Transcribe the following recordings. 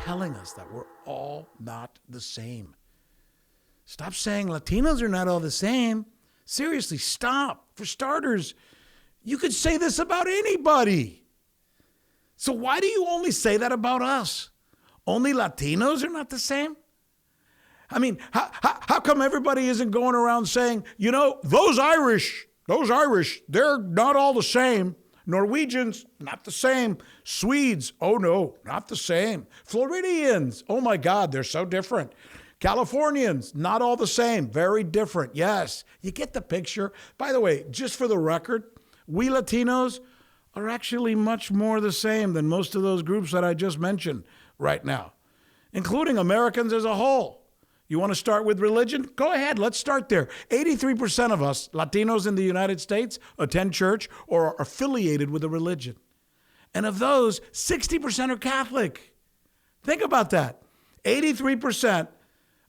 telling us that we're all not the same. Stop saying Latinos are not all the same. Seriously, stop. For starters, you could say this about anybody. So why do you only say that about us? Only Latinos are not the same? I mean, how come everybody isn't going around saying, you know, those Irish, they're not all the same. Norwegians, not the same. Swedes, oh no, not the same. Floridians, oh my God, they're so different. Californians, not all the same, very different. Yes, you get the picture. By the way, just for the record, we Latinos are actually much more the same than most of those groups that I just mentioned right now, including Americans as a whole. You want to start with religion? Go ahead, let's start there. 83% of us, Latinos in the United States, attend church or are affiliated with a religion. And of those, 60% are Catholic. Think about that. 83%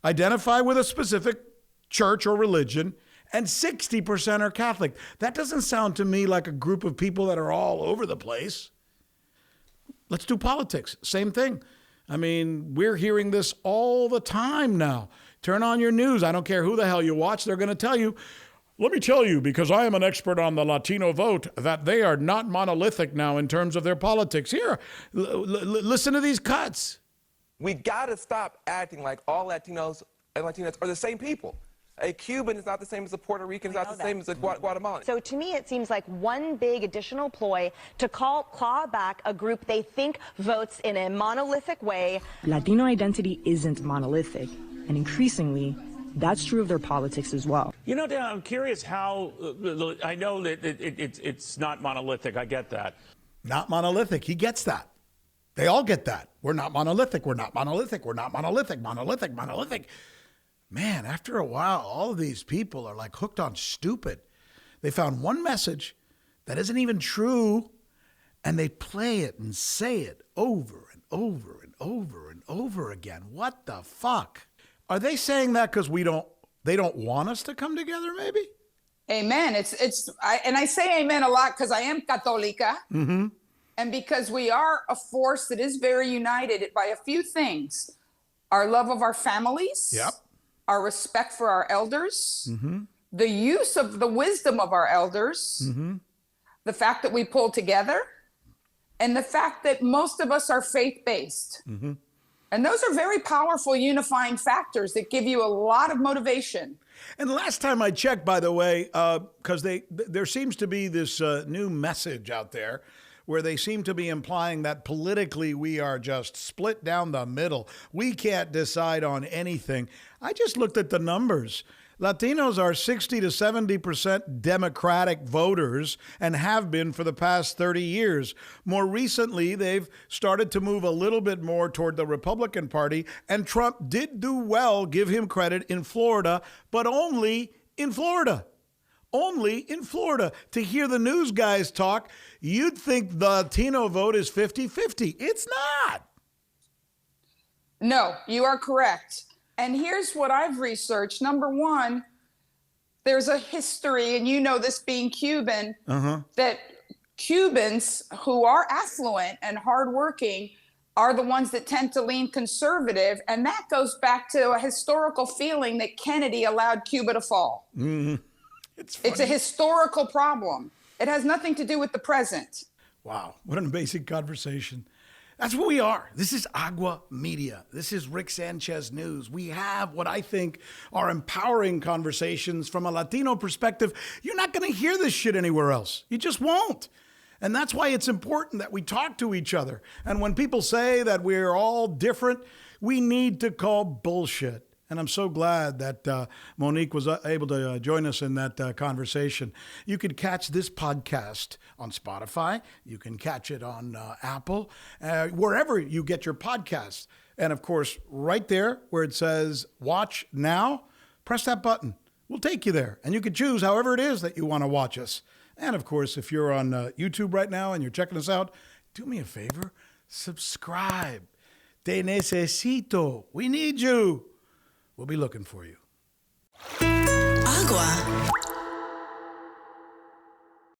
identify with a specific church or religion, and 60% are Catholic. That doesn't sound to me like a group of people that are all over the place. Let's do politics. Same thing. I mean, we're hearing this all the time now. Turn on your news. I don't care who the hell you watch. They're going to tell you, let me tell you, because I am an expert on the Latino vote, that they are not monolithic now in terms of their politics. Here, listen to these cuts. We got to stop acting like all Latinos and Latinas are the same people. A Cuban is not the same as a Puerto Rican, is not the same as a Guatemalan. So to me, it seems like one big additional ploy to claw back a group they think votes in a monolithic way. Latino identity isn't monolithic, and increasingly, that's true of their politics as well. You know, Dan, I'm curious how, I know that it's not monolithic, I get that. Not monolithic, he gets that. They all get that. We're not monolithic, we're not monolithic, we're not monolithic, monolithic. Man, after a while, all of these people are like hooked on stupid. They found one message that isn't even true, and they play it and say it over and over and over and over again. What the fuck? Are they saying that because they don't want us to come together, maybe? Amen. I say amen a lot because I am Católica. Mm-hmm. And because we are a force that is very united by a few things. Our love of our families. Yep. Our respect for our elders, mm-hmm. the use of the wisdom of our elders, mm-hmm. the fact that we pull together, and the fact that most of us are faith-based. Mm-hmm. And those are very powerful unifying factors that give you a lot of motivation. And the last time I checked, by the way, because there seems to be this new message out there where they seem to be implying that politically we are just split down the middle. We can't decide on anything. I just looked at the numbers. Latinos are 60 to 70% Democratic voters and have been for the past 30 years. More recently, they've started to move a little bit more toward the Republican Party, and Trump did do well, give him credit, in Florida, but only in Florida. Only in Florida. To hear the news guys talk, you'd think the Latino vote is 50-50. It's not. No, you are correct. And here's what I've researched. Number one, there's a history, and you know this being Cuban, that Cubans who are affluent and hardworking are the ones that tend to lean conservative. And that goes back to a historical feeling that Kennedy allowed Cuba to fall. Mm-hmm. It's a historical problem. It has nothing to do with the present. Wow, what an amazing conversation. That's what we are. This is Agua Media. This is Rick Sanchez News. We have what I think are empowering conversations from a Latino perspective. You're not going to hear this shit anywhere else. You just won't. And that's why it's important that we talk to each other. And when people say that we're all different, we need to call bullshit. And I'm so glad that Monique was able to join us in that conversation. You could catch this podcast on Spotify. You can catch it on Apple, wherever you get your podcasts. And of course, right there where it says watch now, press that button. We'll take you there. And you can choose however it is that you want to watch us. And of course, if you're on YouTube right now and you're checking us out, do me a favor, subscribe. Te necesito. We need you. We'll be looking for you. Agua.